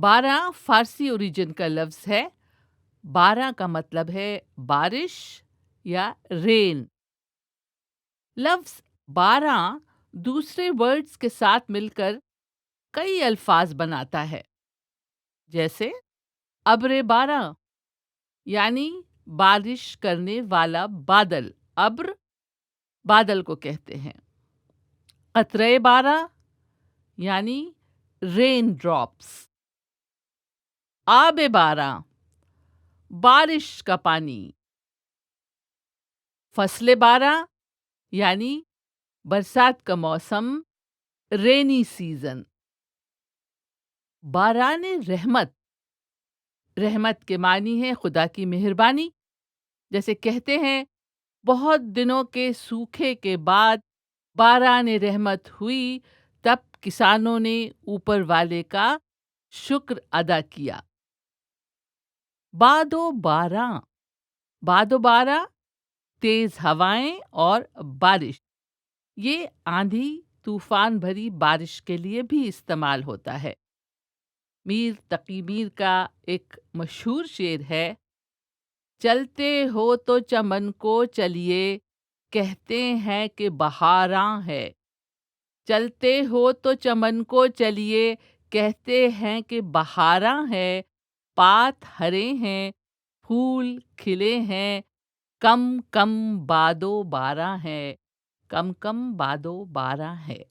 بارہ فارسی اوریجن کا لفظ ہے۔ بارہ کا مطلب ہے بارش یا رین۔ لفظ بارہ دوسرے ورڈز کے ساتھ مل کر کئی الفاظ بناتا ہے، جیسے ابر بارہ یعنی بارش کرنے والا بادل۔ ابر بادل کو کہتے ہیں۔ قطرے بارہ یعنی رین ڈراپس۔ آب بارہ بارش کا پانی۔ فصل بارہ یعنی برسات کا موسم، رینی سیزن۔ باران رحمت، رحمت کے معنی ہے خدا کی مہربانی۔ جیسے کہتے ہیں بہت دنوں کے سوکھے کے بعد باران رحمت ہوئی، تب کسانوں نے اوپر والے کا شکر ادا کیا۔ باد و باراں، باد و بارہ تیز ہوائیں اور بارش، یہ آندھی طوفان بھری بارش کے لیے بھی استعمال ہوتا ہے۔ میر تقی میر کا ایک مشہور شعر ہے: چلتے ہو تو چمن کو چلیے، کہتے ہیں کہ بہاراں ہے۔ چلتے ہو تو چمن کو چلیے، کہتے ہیں کہ بہاراں ہے۔ پات ہرے ہیں، پھول کھلے ہیں، کم کم باد و بارہ ہے۔ کم کم باد و بارہ ہے۔